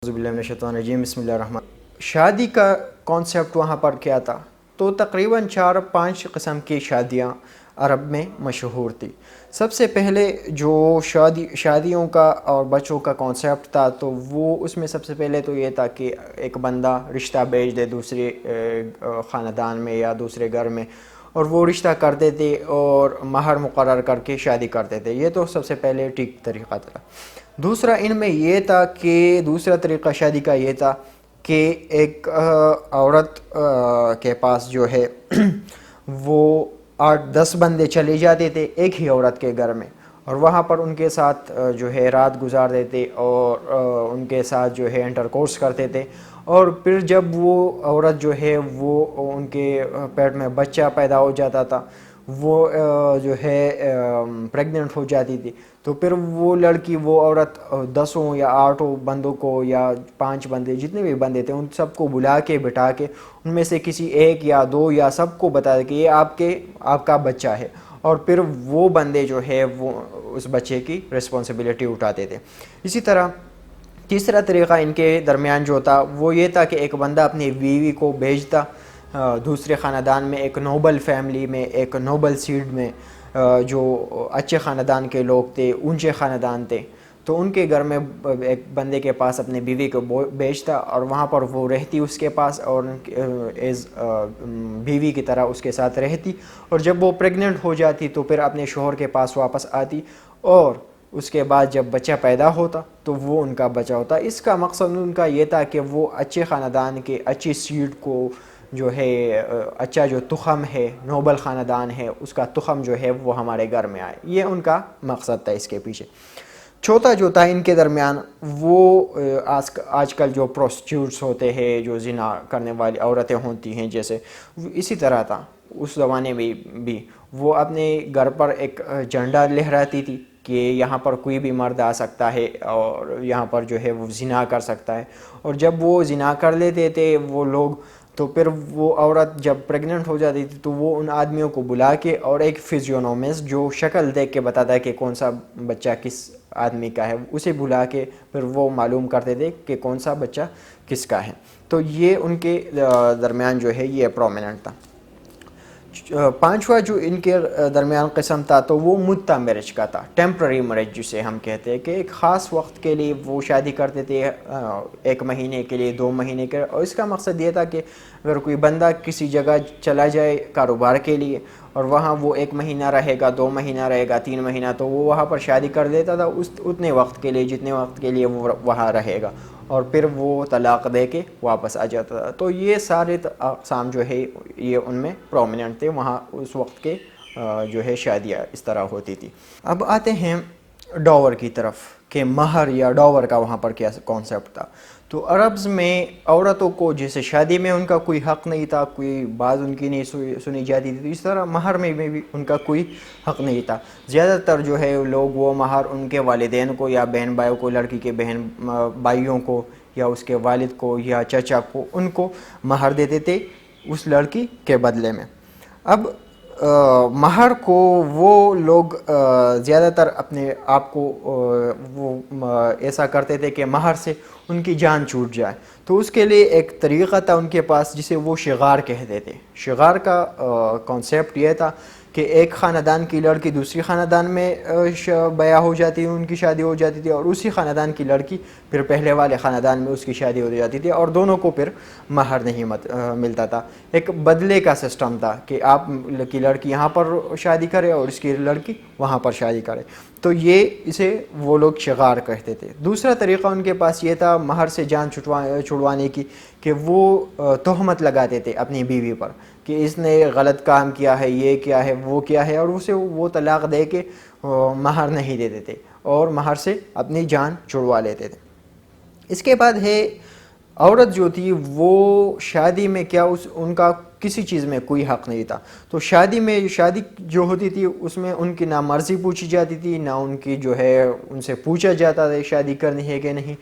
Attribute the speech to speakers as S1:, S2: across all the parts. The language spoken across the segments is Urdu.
S1: اعوذ باللہ من الشیطان الرجیم، بسم اللہ الرحمن۔ شادی کا کانسیپٹ وہاں پر کیا تھا؟ تو تقریباً 4-5 قسم کی شادیاں عرب میں مشہور تھی۔ سب سے پہلے جو شادیوں کا اور بچوں کا کانسیپٹ تھا، تو وہ اس میں سب سے پہلے تو یہ تھا کہ ایک بندہ رشتہ بھیج دے دوسرے خاندان میں یا دوسرے گھر میں، اور وہ رشتہ کرتے تھے اور مہر مقرر کر کے شادی کرتے تھے۔ یہ تو سب سے پہلے ٹھیک طریقہ تھا۔ دوسرا ان میں یہ تھا کہ دوسرا طریقہ شادی کا یہ تھا کہ ایک عورت کے پاس جو ہے وہ 8-10 بندے چلے جاتے تھے ایک ہی عورت کے گھر میں، اور وہاں پر ان کے ساتھ جو ہے رات گزار دیتے اور ان کے ساتھ جو ہے انٹر کورس کرتے تھے، اور پھر جب وہ عورت جو ہے وہ ان کے پیٹ میں بچہ پیدا ہو جاتا تھا، وہ جو ہے پریگننٹ ہو جاتی تھی، تو پھر وہ لڑکی وہ عورت 10 یا 8 بندوں کو یا 5 بندے جتنے بھی بندے تھے ان سب کو بلا کے بٹھا کے ان میں سے کسی ایک یا 2 یا سب کو بتا دے کہ یہ آپ کا بچہ ہے، اور پھر وہ بندے جو ہے وہ اس بچے کی رسپانسبلٹی اٹھاتے تھے۔ اسی طرح تیسرا طریقہ ان کے درمیان جو تھا وہ یہ تھا کہ ایک بندہ اپنی بیوی کو بھیجتا دوسرے خاندان میں، ایک نوبل فیملی میں، ایک نوبل سیڈ میں، جو اچھے خاندان کے لوگ تھے، اونچے خاندان تھے، تو ان کے گھر میں ایک بندے کے پاس اپنے بیوی کو بھیجتا، اور وہاں پر وہ رہتی اس کے پاس، اور ایز بیوی کی طرح اس کے ساتھ رہتی، اور جب وہ پریگننٹ ہو جاتی تو پھر اپنے شوہر کے پاس واپس آتی، اور اس کے بعد جب بچہ پیدا ہوتا تو وہ ان کا بچہ ہوتا۔ اس کا مقصد ان کا یہ تھا کہ وہ اچھے خاندان کے اچھی سیڈ کو جو ہے اچھا جو تخم ہے، نوبل خاندان ہے، اس کا تخم جو ہے وہ ہمارے گھر میں آئے۔ یہ ان کا مقصد تھا اس کے پیچھے۔ چوتھا جو تھا ان کے درمیان وہ آج کل جو پروسٹیوٹس ہوتے ہیں، جو زنا کرنے والی عورتیں ہوتی ہیں، جیسے اسی طرح تھا اس زمانے میں بھی وہ اپنے گھر پر ایک جھنڈا لہراتی تھی کہ یہاں پر کوئی بھی مرد آ سکتا ہے اور یہاں پر جو ہے وہ زنا کر سکتا ہے، اور جب وہ زنا کر لیتے تھے وہ لوگ، تو پھر وہ عورت جب پریگننٹ ہو جاتی تھی تو وہ ان آدمیوں کو بلا کے اور ایک فزیونومسٹ جو شکل دیکھ کے بتاتا ہے کہ کون سا بچہ کس آدمی کا ہے، اسے بلا کے پھر وہ معلوم کرتے تھے کہ کون سا بچہ کس کا ہے۔ تو یہ ان کے درمیان جو ہے یہ پرومیننٹ تھا۔ پانچواں جو ان کے درمیان قسم تھا تو وہ مدتا میرج کا تھا، ٹیمپرری میرج جسے ہم کہتے ہیں، کہ ایک خاص وقت کے لیے وہ شادی کرتے تھے، 1 مہینے کے لیے، 2 مہینے کے، اور اس کا مقصد یہ تھا کہ اگر کوئی بندہ کسی جگہ چلا جائے کاروبار کے لیے اور وہاں وہ 1 مہینہ رہے گا، 2 مہینہ رہے گا، 3 مہینہ، تو وہ وہاں پر شادی کر دیتا تھا اتنے وقت کے لیے جتنے وقت کے لیے وہ وہاں رہے گا، اور پھر وہ طلاق دے کے واپس آ جاتا تھا۔ تو یہ سارے اقسام جو ہے یہ ان میں پرومیننٹ تھے، وہاں اس وقت کے جو ہے شادیاں اس طرح ہوتی تھی۔ اب آتے ہیں ڈاور کی طرف کہ مہر یا ڈاور کا وہاں پر کیا کانسیپٹ تھا۔ تو عربز میں عورتوں کو جیسے شادی میں ان کا کوئی حق نہیں تھا، کوئی بات ان کی نہیں سنی جاتی تھی، اس طرح مہر میں بھی ان کا کوئی حق نہیں تھا۔ زیادہ تر جو ہے لوگ وہ مہر ان کے والدین کو یا بہن بھائیوں کو، لڑکی کے بہن بھائیوں کو یا اس کے والد کو یا چچا کو، ان کو مہر دیتے تھے اس لڑکی کے بدلے میں۔ اب مہر کو وہ لوگ زیادہ تر اپنے آپ کو وہ ایسا کرتے تھے کہ مہر سے ان کی جان چھوٹ جائے، تو اس کے لیے ایک طریقہ تھا ان کے پاس جسے وہ شغار کہتے تھے۔ شغار کا کانسیپٹ یہ تھا کہ ایک خاندان کی لڑکی دوسری خاندان میں بیاہ ہو جاتی، ان کی شادی ہو جاتی تھی، اور اسی خاندان کی لڑکی پھر پہلے والے خاندان میں اس کی شادی ہو جاتی تھی، اور دونوں کو پھر مہر نہیں ملتا تھا۔ ایک بدلے کا سسٹم تھا کہ آپ کی لڑکی یہاں پر شادی کرے اور اس کی لڑکی وہاں پر شادی کرے، تو یہ اسے وہ لوگ شغار کہتے تھے۔ دوسرا طریقہ ان کے پاس یہ تھا مہر سے جان چھڑوانے کی، کہ وہ تہمت لگاتے تھے اپنی بیوی پر کہ اس نے غلط کام کیا ہے، یہ کیا ہے، وہ کیا ہے، اور اسے وہ طلاق دے کے مہر نہیں دیتے تھے اور مہر سے اپنی جان چھڑوا لیتے تھے۔ اس کے بعد ہے عورت جو تھی وہ شادی میں کیا ان کا کسی چیز میں کوئی حق نہیں تھا۔ تو شادی جو ہوتی تھی اس میں ان کی نہ مرضی پوچھی جاتی تھی، نہ ان کی جو ہے ان سے پوچھا جاتا تھا شادی کرنی ہے کہ نہیں،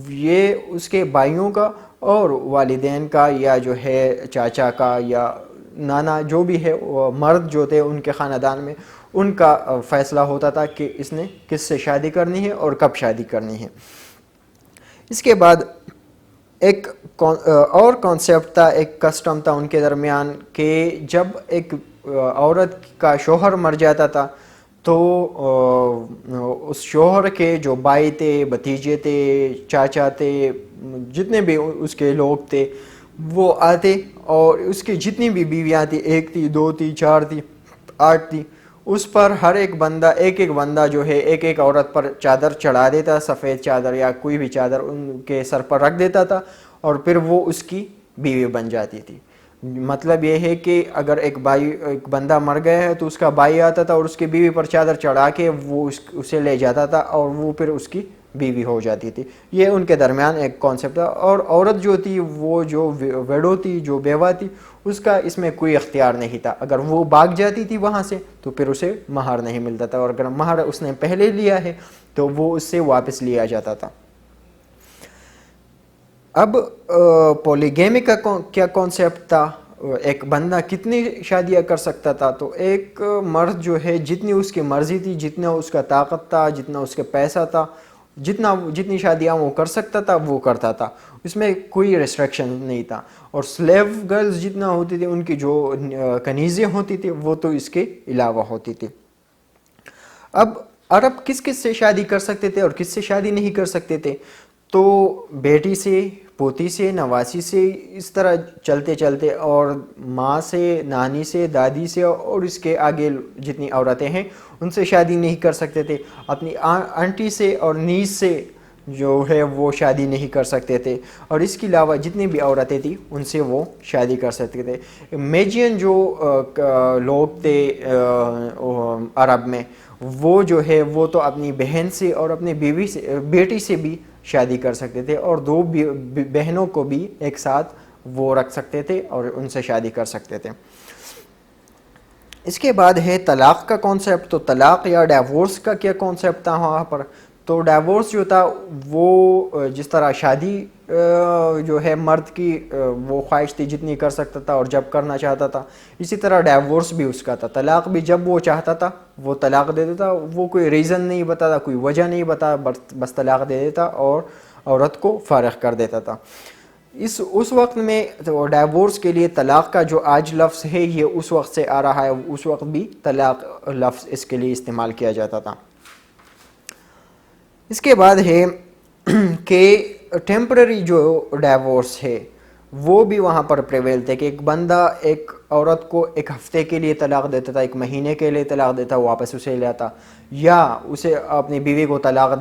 S1: یہ اس کے بھائیوں کا اور والدین کا یا جو ہے چاچا کا یا نانا جو بھی ہے مرد جو تھے ان کے خاندان میں، ان کا فیصلہ ہوتا تھا کہ اس نے کس سے شادی کرنی ہے اور کب شادی کرنی ہے۔ اس کے بعد ایک اور کانسیپٹ تھا، ایک کسٹم تھا ان کے درمیان کہ جب ایک عورت کا شوہر مر جاتا تھا تو اس شوہر کے جو بھائی تھے، بھتیجے تھے، چاچا تھے، جتنے بھی اس کے لوگ تھے، وہ آتے اور اس کی جتنی بھی بیویاں تھیں، 1 تھی، 2 تھی، 4 تھی، 8 تھی، اس پر ہر ایک بندہ ایک بندہ جو ہے ایک عورت پر چادر چڑھا دیتا، سفید چادر یا کوئی بھی چادر ان کے سر پر رکھ دیتا تھا، اور پھر وہ اس کی بیوی بن جاتی تھی۔ مطلب یہ ہے کہ اگر ایک بندہ مر گیا ہے تو اس کا بھائی آتا تھا اور اس کی بیوی پر چادر چڑھا کے وہ اسے لے جاتا تھا اور وہ پھر اس کی بیوی ہو جاتی تھی۔ یہ ان کے درمیان ایک کانسیپٹ تھا، اور عورت جو تھی وہ جو ویڈو تھی، جو بیوہ تھی، اس کا اس میں کوئی اختیار نہیں تھا۔ اگر وہ بھاگ جاتی تھی وہاں سے تو پھر اسے مہر نہیں ملتا تھا، اور اگر مہر اس نے پہلے لیا ہے تو وہ اس سے واپس لیا جاتا تھا۔ اب پولیگیمی کا کیا کانسیپٹ تھا؟ ایک بندہ کتنی شادیاں کر سکتا تھا؟ تو ایک مرد جو ہے جتنی اس کی مرضی تھی، جتنا اس کا طاقت تھا، جتنا اس کے پیسہ تھا، جتنی شادیاں وہ کر سکتا تھا وہ کرتا تھا، اس میں کوئی ریسٹرکشن نہیں تھا۔ اور سلیو گرلز جتنا ہوتی تھی، ان کی جو کنیزیں ہوتی تھی وہ تو اس کے علاوہ ہوتی تھی۔ اب عرب کس کس سے شادی کر سکتے تھے اور کس سے شادی نہیں کر سکتے تھے؟ تو بیٹی سے، پوتی سے، نواسی سے، اس طرح چلتے چلتے، اور ماں سے، نانی سے، دادی سے، اور اس کے آگے جتنی عورتیں ہیں ان سے شادی نہیں کر سکتے تھے۔ اپنی آنٹی سے اور نیز سے جو ہے وہ شادی نہیں کر سکتے تھے، اور اس کے علاوہ جتنی بھی عورتیں تھیں ان سے وہ شادی کر سکتے تھے۔ میجین جو لوگ تھے عرب میں، وہ جو ہے وہ تو اپنی بہن سے اور اپنی بیوی سے، بیٹی سے بھی شادی کر سکتے تھے، اور 2 بہنوں کو بھی ایک ساتھ وہ رکھ سکتے تھے اور ان سے شادی کر سکتے تھے۔ اس کے بعد ہے طلاق کا کانسیپٹ۔ تو طلاق یا ڈیورس کا کیا کانسیپٹ تھا وہاں پر؟ تو ڈیورس جو تھا وہ جس طرح شادی جو ہے مرد کی وہ خواہش تھی جتنی کر سکتا تھا اور جب کرنا چاہتا تھا، اسی طرح ڈیورس بھی اس کا تھا۔ طلاق بھی جب وہ چاہتا تھا وہ طلاق دے دیتا، وہ کوئی ریزن نہیں بتاتا، کوئی وجہ نہیں بتا، بس طلاق دے دیتا اور عورت کو فارغ کر دیتا تھا۔ اس وقت میں ڈیورس کے لیے طلاق کا جو آج لفظ ہے یہ اس وقت سے آ رہا ہے، اس وقت بھی طلاق لفظ اس کے لیے استعمال کیا جاتا تھا۔ اس کے بعد ہے کہ ٹیمپرری جو ڈیورس ہے وہ بھی وہاں پر پریویل تھے، کہ ایک بندہ ایک عورت کو 1 ہفتے کے لیے طلاق دیتا تھا، 1 مہینے کے لیے طلاق دیتا، واپس اسے لاتا، یا اسے اپنی بیوی کو طلاق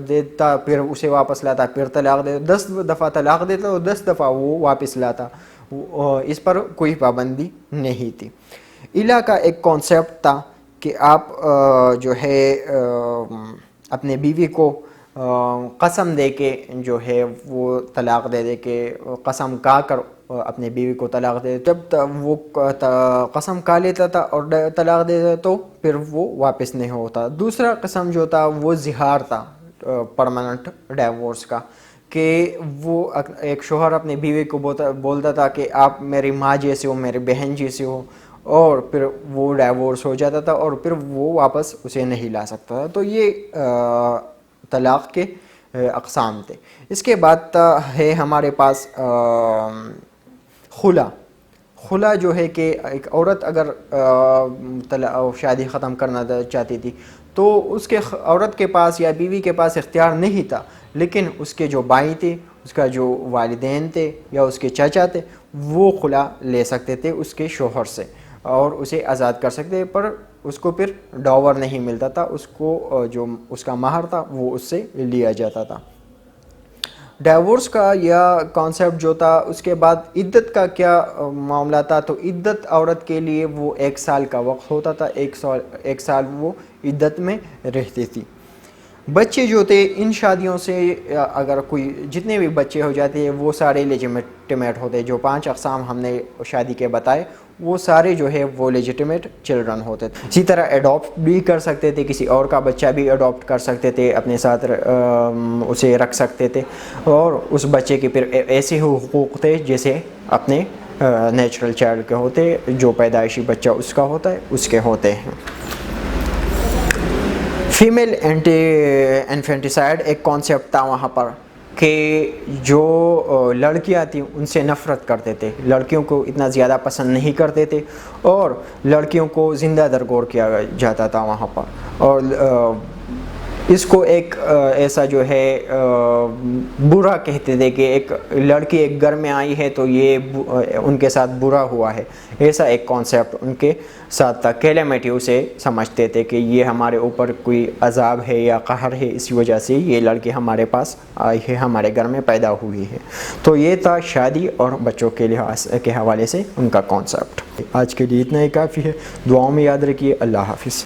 S1: دیتا پھر اسے واپس لاتا، پھر طلاق دیتا، 10 دفعہ طلاق دیتا اور 10 دفعہ وہ واپس لاتا، اس پر کوئی پابندی نہیں تھی۔ الہ کا ایک کانسیپٹ تھا کہ آپ جو ہے اپنے بیوی کو قسم دے کے جو ہے وہ طلاق دے کے، قسم کھا کر اپنے بیوی کو طلاق دے، جب وہ قسم کھا لیتا تھا اور طلاق دے دیتا تو پھر وہ واپس نہیں ہوتا۔ دوسرا قسم جو تھا وہ زہار تھا، پرماننٹ ڈیورس کا، کہ وہ ایک شوہر اپنی بیوی کو بولتا تھا کہ آپ میری ماں جیسے ہو، میری بہن جیسے ہو، اور پھر وہ ڈیورس ہو جاتا تھا اور پھر وہ واپس اسے نہیں لا سکتا تھا۔ تو یہ طلاق کے اقسام تھے۔ اس کے بعد ہے ہمارے پاس خلا۔ خلا جو ہے کہ ایک عورت اگر شادی ختم کرنا چاہتی تھی تو اس کے عورت کے پاس یا بیوی کے پاس اختیار نہیں تھا، لیکن اس کے جو بھائی تھے، اس کا جو والدین تھے یا اس کے چچا تھے، وہ خلا لے سکتے تھے اس کے شوہر سے اور اسے آزاد کر سکتے، پر اس کو پھر ڈاور نہیں ملتا تھا، اس کو جو اس کا مہر تھا وہ اس سے لیا جاتا تھا۔ ڈیورس کا یا کانسیپٹ جو تھا، اس کے بعد عدت کا کیا معاملہ تھا؟ تو عدت عورت کے لیے وہ 1 سال کا وقت ہوتا تھا، 1 سال وہ عدت میں رہتی تھی۔ بچے جو تھے ان شادیوں سے اگر کوئی جتنے بھی بچے ہو جاتے ہیں وہ سارے لیجیٹمیٹ ہوتے، جو 5 اقسام ہم نے شادی کے بتائے وہ سارے جو ہے وہ لیجیٹمیٹ چلڈرن ہوتے تھے۔ اسی طرح اڈاپٹ بھی کر سکتے تھے، کسی اور کا بچہ بھی اڈاپٹ کر سکتے تھے، اپنے ساتھ اسے رکھ سکتے تھے، اور اس بچے کے پھر ایسے حقوق تھے جیسے اپنے نیچرل چائلڈ کے ہوتے، جو پیدائشی بچہ اس کا ہوتا ہے اس کے ہوتے ہیں۔ فیمیل انفینٹیسائڈ ایک کانسیپٹ تھا وہاں پر، کہ جو لڑکیاں تھیں ان سے نفرت کرتے تھے، لڑکیوں کو اتنا زیادہ پسند نہیں کرتے تھے، اور لڑکیوں کو زندہ درگور کیا جاتا تھا وہاں پر، اور اس کو ایک ایسا جو ہے برا کہتے تھے کہ ایک لڑکی ایک گھر میں آئی ہے تو یہ ان کے ساتھ برا ہوا ہے، ایسا ایک کانسیپٹ ان کے ساتھ تھا۔ کیلیمٹی اسے سمجھتے تھے کہ یہ ہمارے اوپر کوئی عذاب ہے یا قہر ہے، اسی وجہ سے یہ لڑکی ہمارے پاس آئی ہے، ہمارے گھر میں پیدا ہوئی ہے۔ تو یہ تھا شادی اور بچوں کے لحاظ کے حوالے سے ان کا کانسیپٹ۔ آج کے لیے اتنا ہی کافی ہے، دعاؤں میں یاد رکھیے۔ اللہ حافظ۔